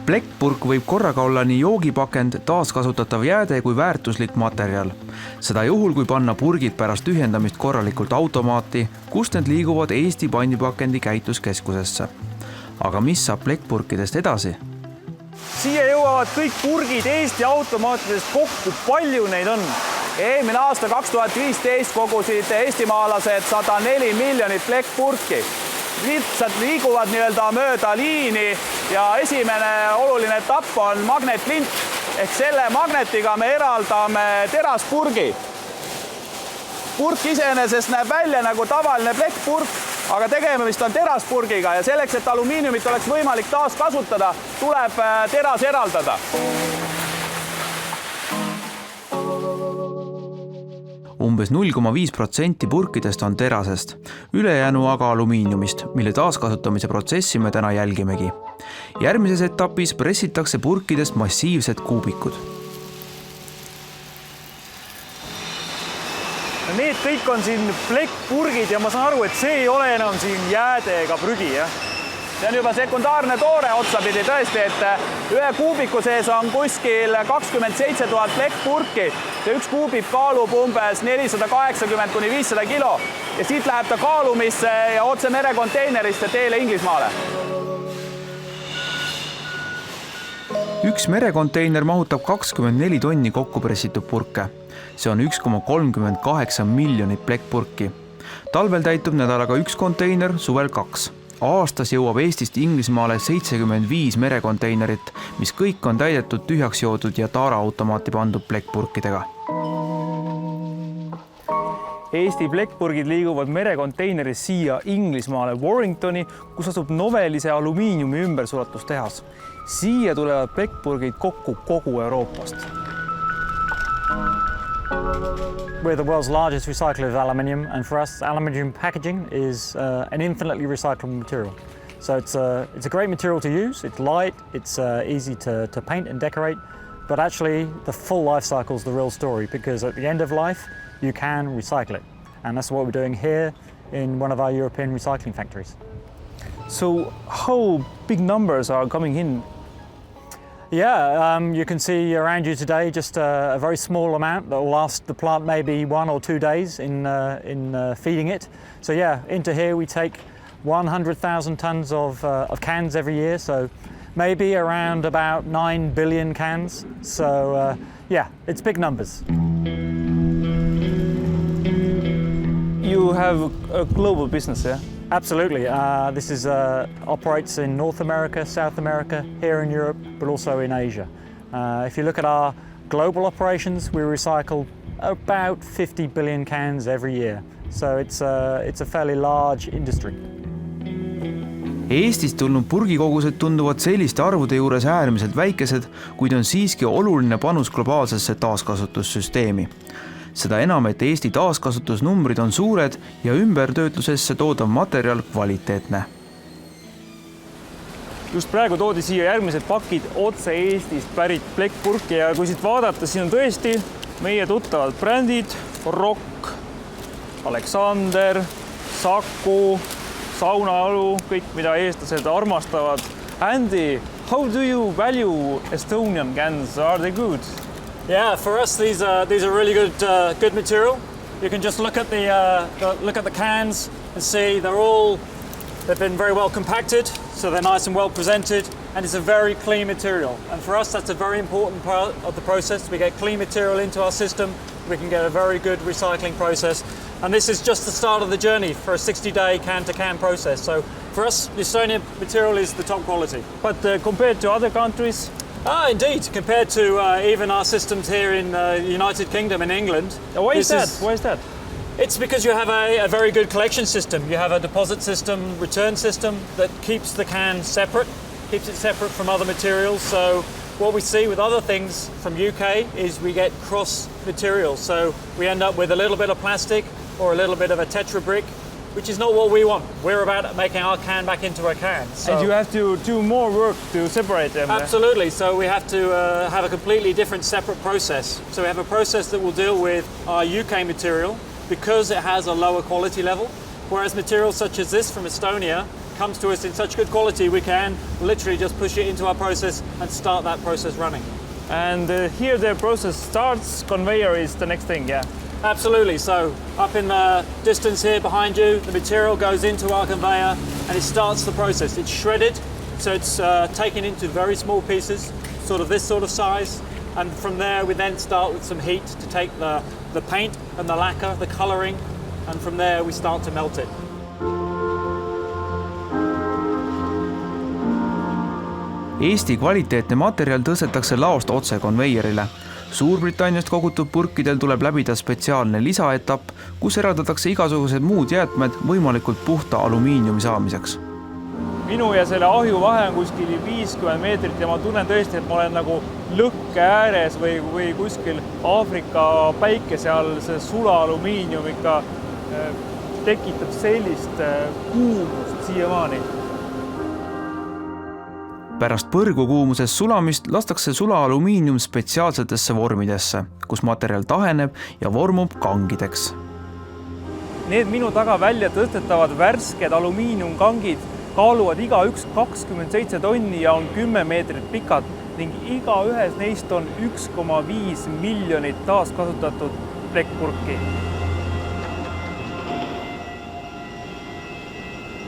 Plekkpurk võib korraga olla nii joogipakend, taaskasutatav jääde kui väärtuslik materjal. Seda juhul, kui panna purgid pärast tühjendamist korralikult automaati, kust need liiguvad Eesti pandipakendi käituskeskusesse. Aga mis saab plekkpurkidest edasi? Siia jõuavad kõik purgid Eesti automaatidest kokku, palju neid on. Eelmine aasta 2015 kogusid eestimaalased 104 miljonit plekkpurki. Lihtsalt liiguvad mööda liini ja esimene oluline etapp on magnetlint. Ehk selle magnetiga me eraldame teraspurgi. Purk iseenesest näeb välja nagu tavaline plekkpurk, aga tegemist on teraspurgiga ja selleks, et alumiiniumit oleks võimalik taas kasutada, tuleb teras eraldada. Umbes 0,5% purkidest on terasest, ülejäänu aga alumiiniumist, mille taaskasutamise protsessi me täna jälgimegi. Järgmises etapis pressitakse purkidest massiivsed kuubikud. Need kõik on siin plekkpurgid ja ma saan aru, et see ei ole enam siin jääde ega prügi. See on juba sekundaarne toore otsapidi tõesti, et ühe kuubiku sees on kuskil 27 000 plekkpurki. See üks kuubik kaalub umbes 480–500 kilo ja siit läheb ta kaalumisse ja otse merekonteinerisse teele Inglismaale. Üks merekonteiner mahutab 24 tonni kokku pressitud purke. See on 1,38 miljonit plekkpurki. Talvel täitub nädalaga üks konteiner, suvel 2. Aastas jõuab Eestist Inglismaale 75 merekonteinerit, mis kõik on täidetud tühjaks joodud ja taaraautomaati pandud plekkpurkidega. Eesti plekkpurgid liiguvad merekonteineris siia Inglismaale Warringtoni, kus asub Novelise alumiiniumi ümbersulatustehas. Siia tulevad plekkpurgid kokku kogu Euroopast. We're the world's largest recycler of aluminium, and for us, aluminium packaging is an infinitely recyclable material. So it's a great material to use. It's light, it's easy to paint and decorate, but actually the full life cycle is the real story, because at the end of life, you can recycle it. And that's what we're doing here in one of our European recycling factories. So how big numbers are coming in? Yeah, you can see around you today just a very small amount that will last the plant maybe 1 or 2 days in feeding it. So yeah, into here we take 100,000 tons of cans every year, so maybe around about 9 billion cans. So yeah, it's big numbers. You have a global business, yeah? Absolutely. This is operates in North America, South America, here in Europe, but also in Asia. If you look at our global operations, we recycle about 50 billion cans every year. So it's a fairly large industry. Eestist tulnud purgikogused tunduvad selliste arvude juures äärmiselt väikesed, kuid on siiski oluline panus globaalsesse taaskasutussüsteemi. Seda enam, et Eesti taaskasutusnumbrid on suured ja ümbertöötlusesse toodav materjal kvaliteetne. Just praegu toodi siia järgmised pakid otse Eestist pärit plekkpurki ja kui siit vaadata, siin on tõesti meie tuttavad brändid, Rock, Alexander, Saku, Saunaõlu, kõik mida eestlased armastavad. Andy, how do you value Estonian cans? Are they good? Yeah, for us these are really good material. You can just look at the cans and see they've been very well compacted, so they're nice and well presented, and it's a very clean material. And for us, that's a very important part of the process. We get clean material into our system, we can get a very good recycling process. And this is just the start of the journey for a 60-day can-to-can process. So for us, the Estonian material is the top quality. But compared to other countries? Indeed, compared to even our systems here in the United Kingdom and England. Why is that? It's because you have a very good collection system. You have a deposit system, return system that keeps the can separate, keeps it separate from other materials. So what we see with other things from UK is we get cross materials. So we end up with a little bit of plastic or a little bit of a Tetra brick, which is not what we want. We're about making our can back into a can. So and you have to do more work to separate them. Absolutely. So we have to have a completely different separate process. So we have a process that will deal with our UK material because it has a lower quality level, whereas materials such as this from Estonia comes to us in such good quality, we can literally just push it into our process and start that process running. And here the process starts, conveyor is the next thing, yeah? Absolutely. So up in the distance here behind you, the material goes into our conveyor and it starts the process. It's shredded, so it's taken into very small pieces, sort of this sort of size. And from there we then start with some heat to take the paint and the lacquer, the colouring, and from there we start to melt it. Eesti kvaliteetne materjal tõstetakse laost otse konveierile. Suurbritanniast kogutud purkidel tuleb läbida spetsiaalne lisaetapp, kus eraldatakse igasugused muud jäätmed võimalikult puhta alumiiniumi saamiseks. Minu ja selle ahju vahe on kuskil 50 meetrit ja ma tunnen tõesti, et ma olen nagu lõkke ääres või kuskil Aafrika päikese all. See sula alumiinium ikka tekitab sellist kuumust siiamaani. Pärast põrgukuumuses sulamist lastakse sula alumiinium spetsiaalsetesse vormidesse, kus materjal taheneb ja vormub kangideks. Need minu taga välja tõstetavad värsked alumiiniumkangid kaaluvad igaüks 27 tonni ja on 10 meetrit pikad ning iga ühes neist on 1,5 miljonit taaskasutatud plekkpurki.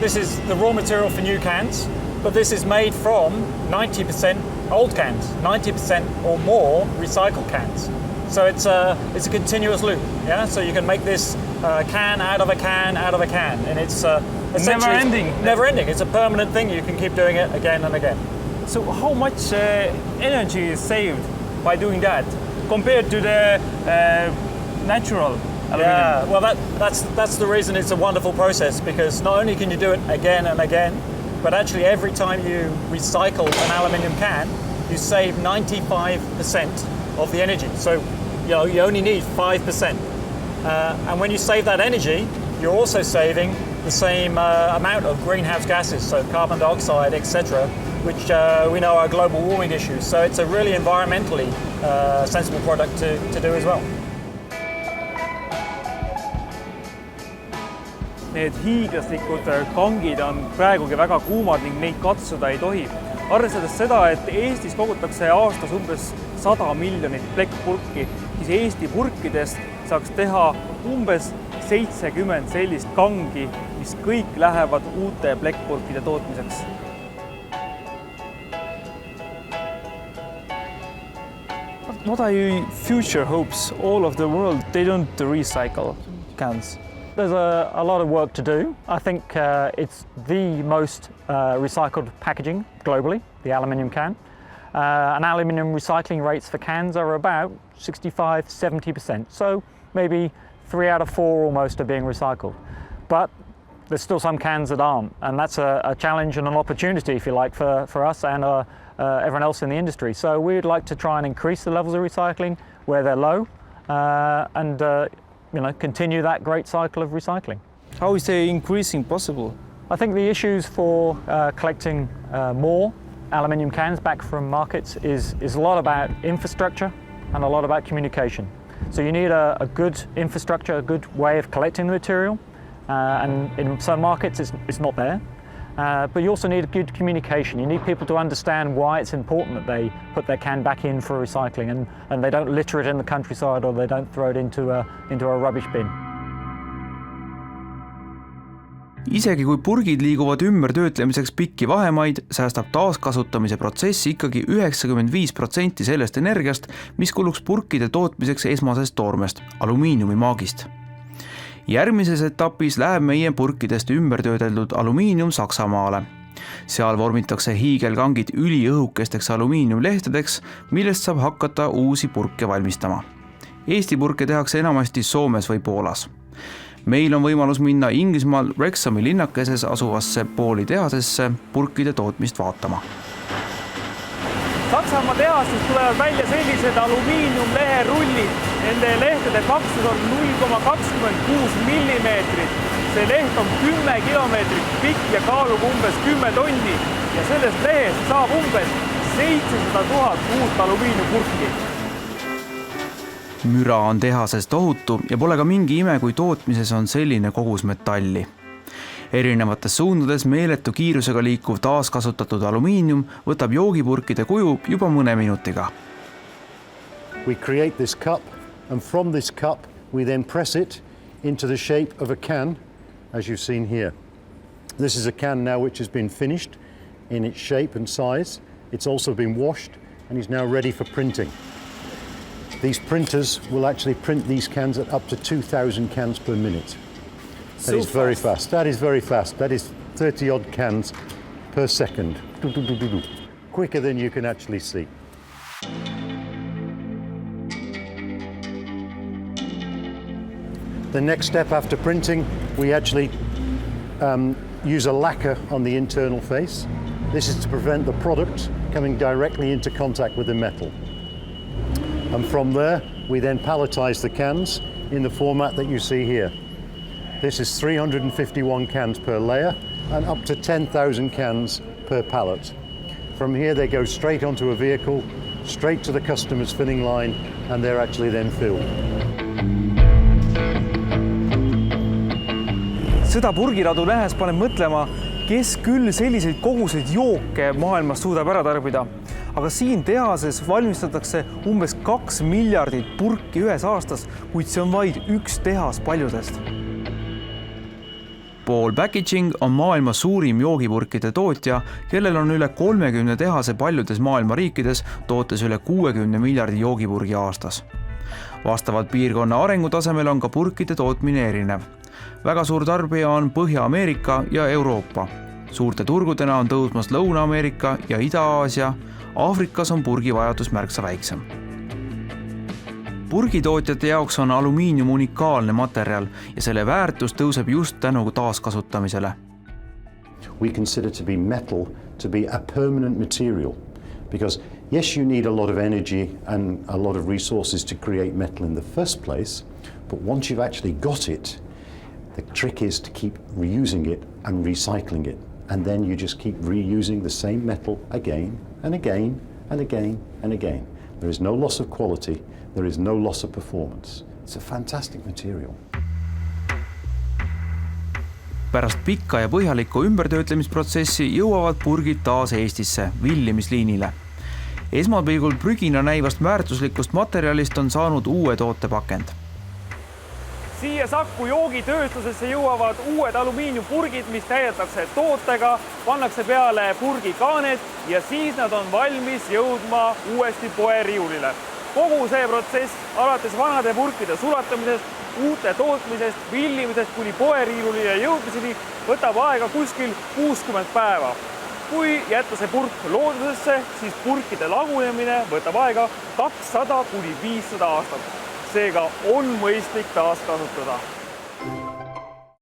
This is the raw material for new cans, but this is made from 90% old cans, 90% or more recycled cans. So it's a continuous loop, yeah? So you can make this can out of a can out of a can, and it's never ending. Never ending. It's a permanent thing. You can keep doing it again and again. So how much energy is saved by doing that compared to the natural aluminum? Yeah, well that's the reason it's a wonderful process, because not only can you do it again and again, but actually every time you recycle an aluminium can, you save 95% of the energy. So you only need 5%. And when you save that energy, you're also saving the same amount of greenhouse gases, so carbon dioxide, etc., which we know are global warming issues. So it's a really environmentally sensible product to do as well. Need hiiglaslikud kangid on praegugi väga kuumad ning neid katsuda ei tohi. Arvestades seda, et Eestis kogutakse aastas umbes 100 miljonit plekkpurki, siis Eesti purkidest saaks teha umbes 70 sellist kangi, mis kõik lähevad uute plekkpurkide tootmiseks. What are your future hopes? All of the world, they don't recycle cans. There's a lot of work to do. I think it's the most recycled packaging globally, the aluminium can. And aluminium recycling rates for cans are about 65–70%. So maybe 3 out of 4 almost are being recycled. But there's still some cans that aren't. And that's a challenge and an opportunity, if you like, for us and everyone else in the industry. So we'd like to try and increase the levels of recycling where they're low and continue that great cycle of recycling. How is the increasing possible? I think the issues for collecting more aluminium cans back from markets is a lot about infrastructure and a lot about communication. So you need a good infrastructure, a good way of collecting the material, and in some markets it's not there. But you also need good communication. You need people to understand why it's important that they put their can back in for recycling and they don't litter it in the countryside or they don't throw it into a rubbish bin. Isegi kui purgid liiguvad ümbertöötlemiseks pikki vahemaid, säästab taaskasutamise protsess ikkagi 95% sellest energiast, mis kuluks purkide tootmiseks esmasest toormest, alumiiniumimaagist. Järgmises etapis läheb meie purkidest ümbertöödeldud alumiinium Saksamaale. Seal vormitakse hiigelkangid üliõhukesteks alumiiniumlehtedeks, millest saab hakata uusi purke valmistama. Eesti purke tehakse enamasti Soomes või Poolas. Meil on võimalus minna Inglismaal Wrexhami linnakeses asuvasse Pooli tehasesse purkide tootmist vaatama. Saksamaa tehastest tulevad välja sellised alumiiniumleherullid. Nende lehtede paksus on 0,26 millimeetrit. See leht on 10 kilomeetrit pikk ja kaalub umbes 10 tonni. Ja sellest lehest saab umbes 700 000 uut alumiiniumpurki. Müra on tehases tohutu ja pole ka mingi ime, kui tootmises on selline kogus metalli. erinevates suundades meeletu kiirusega liikuv taaskasutatud alumiinium võtab joogipurkide kuju juba mõne minutiga. We create this cup and from this cup we then press it into the shape of a can, as you've seen here. This is a can now which has been finished in its shape and size. It's also been washed and is now ready for printing. These printers will actually print these cans at up to 2,000 cans per minute. That is very fast. That is very fast. That is 30 odd cans per second. Quicker than you can actually see. The next step after printing, we actually use a lacquer on the internal face. This is to prevent the product coming directly into contact with the metal. And from there, we then palletize the cans in the format that you see here. This is 351 cans per layer and up to 10,000 cans per pallet. From here, they go straight onto a vehicle, straight to the customer's filling line, and they're actually then filled. Seda purgiradu nähes paneb mõtlema, kes küll selliseid koguseid jooke maailmas suudab ära tarbida. Aga siin tehases valmistatakse umbes 2 miljardit purki ühes aastas, kuid see on vaid üks tehas paljudest. Ball Packaging on maailma suurim joogipurkide tootja, kellel on üle 30 tehase paljudes maailma riikides, tootes üle 60 miljardi joogipurgi aastas. Vastavalt piirkonna arengutasemel on ka purkide tootmine erinev. Väga suur tarbija on Põhja-Ameerika ja Euroopa. Suurte turgudena on tõusmas Lõuna-Ameerika ja Ida-Aasia. Aafrikas on purgivajadus märksa väiksem. Purgitootjate jaoks on alumiinium unikaalne materjal ja selle väärtus tõuseb just tänu taaskasutamisele. We consider to be metal to be a permanent material because yes, you need a lot of energy and a lot of resources to create metal in the first place, but once you've actually got it, the trick is to keep reusing it and recycling it. And then you just keep reusing the same metal again and again and again and again. There is no loss of quality. There is no loss of performance. It's a fantastic material. Pärast pikka ja põhjalikku ümbertöötlemisprotsessi jõuavad purgid taas Eestisse villimisliinile. Esmapilgul prügina näivast väärtuslikust materjalist on saanud uue tootepakend. Siia Saku joogitööstusesse jõuavad uued alumiiniumpurgid, mis täidetakse tootega, pannakse peale purgikaanet ja siis nad on valmis jõudma uuesti poeriiulile. Kogu see protsess, alates vanade purkide sulatamisest, uute tootmisest, villimisest kuni poeriiulile jõudmiseni, võtab aega kuskil 60 päeva. Kui jätta see purk loodusesse, siis purkide lagunemine võtab aega 200 kuni 500 aastat. Seega on mõistlik taaskasutada.